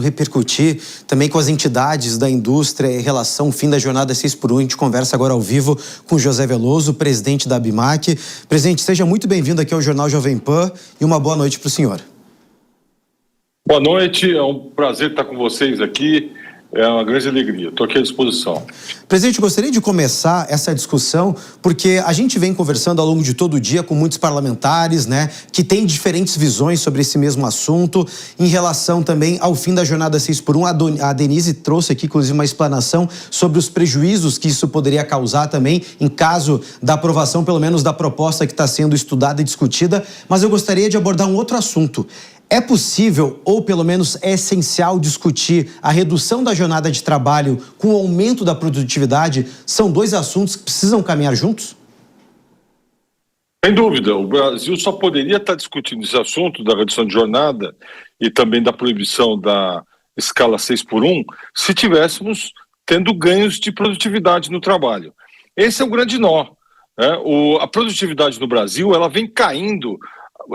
repercutir também com as entidades da indústria em relação ao fim da jornada 6x1. A gente conversa agora ao vivo com José Veloso, presidente da ABIMAQ. Presidente, seja muito bem-vindo aqui ao Jornal Jovem Pan e uma boa noite para o senhor. Boa noite, é um prazer estar com vocês aqui. É uma grande alegria, estou aqui à disposição. Presidente, gostaria de começar essa discussão porque a gente vem conversando ao longo de todo o dia com muitos parlamentares, que têm diferentes visões sobre esse mesmo assunto. Em relação também ao fim da jornada 6x1, a Denise trouxe aqui, inclusive, uma explanação sobre os prejuízos que isso poderia causar também em caso da aprovação, pelo menos, da proposta que está sendo estudada e discutida. Mas eu gostaria de abordar um outro assunto. É possível, ou pelo menos é essencial, discutir a redução da jornada de trabalho com o aumento da produtividade? São dois assuntos que precisam caminhar juntos? Sem dúvida, o Brasil só poderia estar discutindo esse assunto da redução de jornada e também da proibição da escala 6x1 se tivéssemos tendo ganhos de produtividade no trabalho. Esse é um grande nó. A produtividade no Brasil ela vem caindo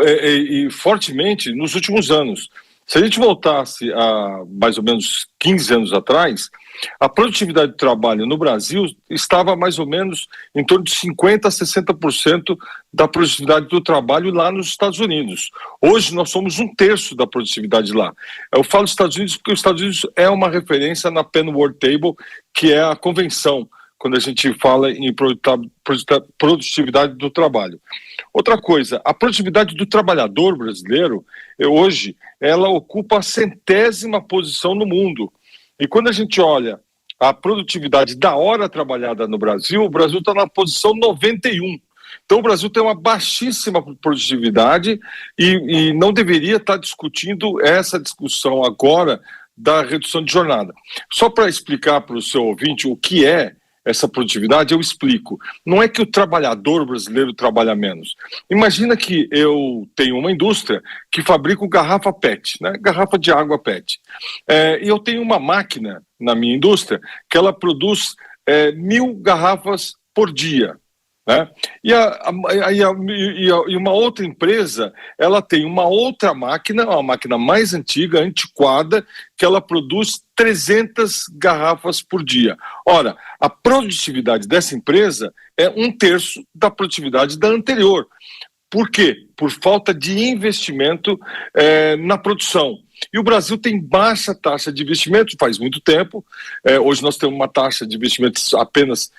e fortemente nos últimos anos. Se a gente voltasse a mais ou menos 15 anos atrás, a produtividade do trabalho no Brasil estava mais ou menos em torno de 50% a 60% da produtividade do trabalho lá nos Estados Unidos. Hoje nós somos 1/3 da produtividade lá. Eu falo dos Estados Unidos porque os Estados Unidos é uma referência na Penn World Table, que é a convenção quando a gente fala em produtividade do trabalho. Outra coisa, a produtividade do trabalhador brasileiro, hoje, ela ocupa a 100ª posição no mundo. E quando a gente olha a produtividade da hora trabalhada no Brasil, o Brasil está na posição 91. Então o Brasil tem uma baixíssima produtividade e não deveria estar discutindo essa discussão agora da redução de jornada. Só para explicar para o seu ouvinte o que é essa produtividade, eu explico. Não é que o trabalhador brasileiro trabalha menos. Imagina que eu tenho uma indústria que fabrica garrafa PET, garrafa de água PET. E eu tenho uma máquina na minha indústria que ela produz 1000 garrafas por dia. E uma outra empresa, ela tem uma outra máquina, uma máquina mais antiga, antiquada, que ela produz 300 garrafas por dia. Ora, a produtividade dessa empresa é 1/3 da produtividade da anterior. Por quê? Por falta de investimento na produção. E o Brasil tem baixa taxa de investimento faz muito tempo. Hoje nós temos uma taxa de investimentos apenas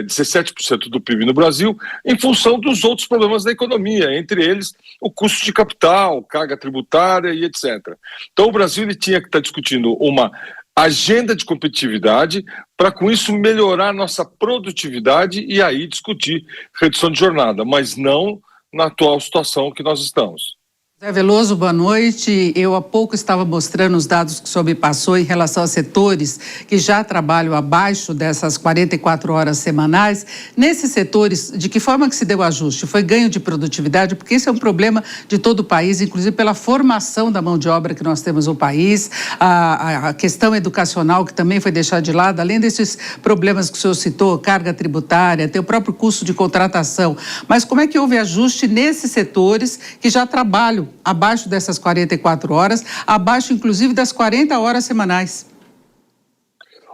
17% do PIB no Brasil, em função dos outros problemas da economia, entre eles o custo de capital, carga tributária e etc. Então o Brasil ele tinha que estar discutindo uma agenda de competitividade para com isso melhorar nossa produtividade e aí discutir redução de jornada, mas não na atual situação que nós estamos. José Veloso, boa noite. Eu há pouco estava mostrando os dados que o senhor me passou em relação a setores que já trabalham abaixo dessas 44 horas semanais. Nesses setores, de que forma que se deu o ajuste? Foi ganho de produtividade? Porque esse é um problema de todo o país, inclusive pela formação da mão de obra que nós temos no país, a questão educacional que também foi deixada de lado, além desses problemas que o senhor citou, carga tributária, tem o próprio custo de contratação. Mas como é que houve ajuste nesses setores que já trabalham abaixo dessas 44 horas, abaixo inclusive das 40 horas semanais?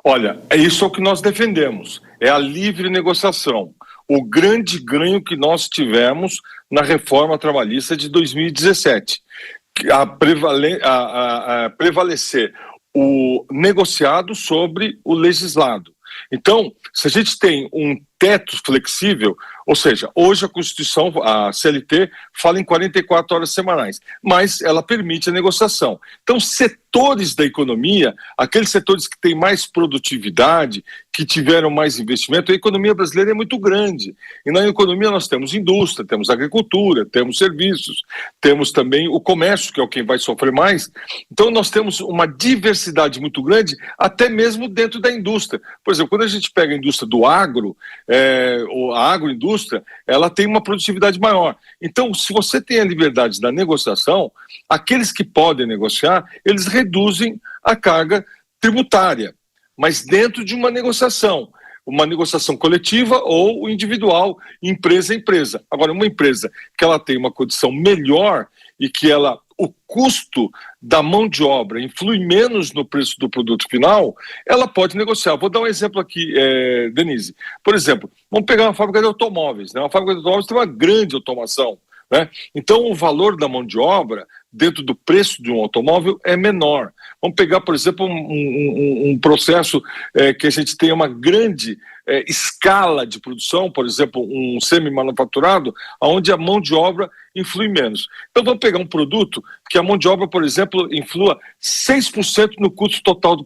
Olha, é isso que nós defendemos, é a livre negociação. O grande ganho que nós tivemos na reforma trabalhista de 2017, prevalecer o negociado sobre o legislado. Então, se a gente tem um teto flexível, ou seja, hoje a Constituição, a CLT, fala em 44 horas semanais, mas ela permite a negociação. Então, setores da economia, aqueles setores que têm mais produtividade, que tiveram mais investimento, a economia brasileira é muito grande. E na economia nós temos indústria, temos agricultura, temos serviços, temos também o comércio, que é o quem vai sofrer mais. Então, nós temos uma diversidade muito grande, até mesmo dentro da indústria. Por exemplo, quando a gente pega a indústria do agro, a agroindústria, ela tem uma produtividade maior. Então, se você tem a liberdade da negociação, aqueles que podem negociar, eles reduzem a carga tributária, mas dentro de uma negociação coletiva ou individual, empresa a empresa. Agora, uma empresa que ela tem uma condição melhor e que o custo da mão de obra influi menos no preço do produto final, ela pode negociar. Vou dar um exemplo aqui, Denise. Por exemplo, vamos pegar uma fábrica de automóveis, né? Uma fábrica de automóveis tem uma grande automação, né? Então, o valor da mão de obra dentro do preço de um automóvel é menor. Vamos pegar, por exemplo, um processo que a gente tem uma grande escala de produção, por exemplo, um semi-manufaturado, onde a mão de obra influi menos. Então, vamos pegar um produto que a mão de obra, por exemplo, influa 6% no custo total do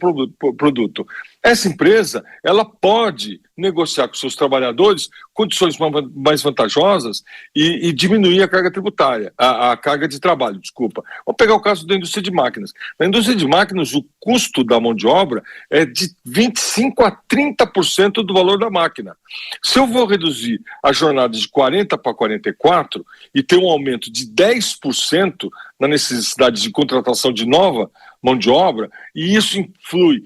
produto. Essa empresa, ela pode negociar com seus trabalhadores condições mais vantajosas e diminuir a carga tributária, a carga de trabalho, desculpa. Vamos pegar o caso da indústria de máquinas. Na indústria de máquinas, o custo da mão de obra é de 25% a 30% do valor da máquina. Se eu vou reduzir a jornada de 40 para 44 e ter um aumento de 10% na necessidade de contratação de nova mão de obra, e isso influi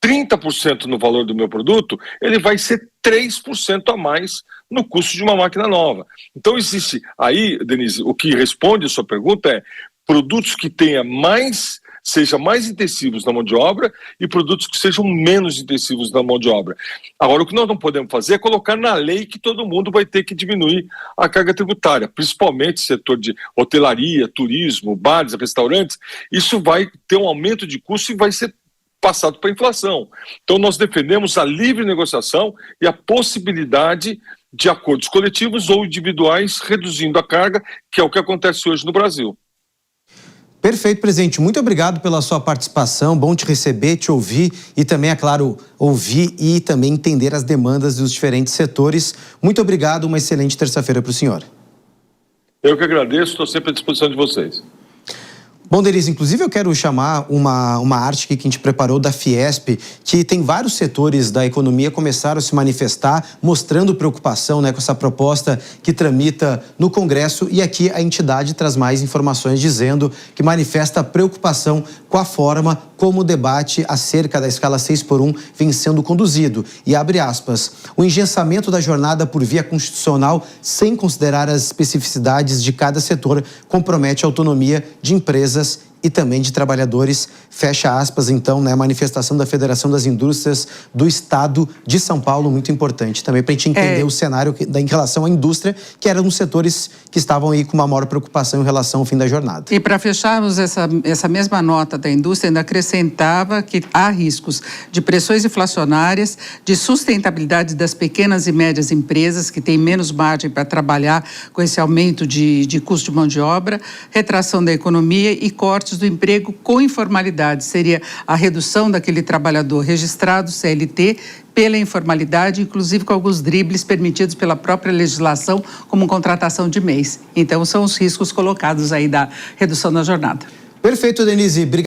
30% no valor do meu produto, ele vai ser 3% a mais no custo de uma máquina nova. Então existe aí, Denise, o que responde a sua pergunta é produtos que sejam mais intensivos na mão de obra e produtos que sejam menos intensivos na mão de obra. Agora, o que nós não podemos fazer é colocar na lei que todo mundo vai ter que diminuir a carga tributária, principalmente setor de hotelaria, turismo, bares, restaurantes. Isso vai ter um aumento de custo e vai ser passado para a inflação. Então, nós defendemos a livre negociação e a possibilidade de acordos coletivos ou individuais reduzindo a carga, que é o que acontece hoje no Brasil. Perfeito, presidente. Muito obrigado pela sua participação. Bom te receber, te ouvir e também, é claro, ouvir e também entender as demandas dos diferentes setores. Muito obrigado. Uma excelente terça-feira para o senhor. Eu que agradeço. Estou sempre à disposição de vocês. Bom, Denise, inclusive eu quero chamar uma arte que a gente preparou da Fiesp, que tem vários setores da economia começaram a se manifestar, mostrando preocupação, né, com essa proposta que tramita no Congresso, e aqui a entidade traz mais informações dizendo que manifesta preocupação com a forma como o debate acerca da escala 6x1 vem sendo conduzido. E abre aspas, o engessamento da jornada por via constitucional, sem considerar as especificidades de cada setor, compromete a autonomia de empresas e também de trabalhadores, fecha aspas, então, né, a manifestação da Federação das Indústrias do Estado de São Paulo, muito importante também para a gente entender o cenário em relação à indústria, que eram os setores que estavam aí com uma maior preocupação em relação ao fim da jornada. E para fecharmos essa mesma nota da indústria, ainda acrescentava que há riscos de pressões inflacionárias, de sustentabilidade das pequenas e médias empresas, que têm menos margem para trabalhar com esse aumento de custo de mão de obra, retração da economia e cortes do emprego com informalidade. Seria a redução daquele trabalhador registrado, CLT, pela informalidade, inclusive com alguns dribles permitidos pela própria legislação, como contratação de mês. Então, são os riscos colocados aí da redução da jornada. Perfeito, Denise.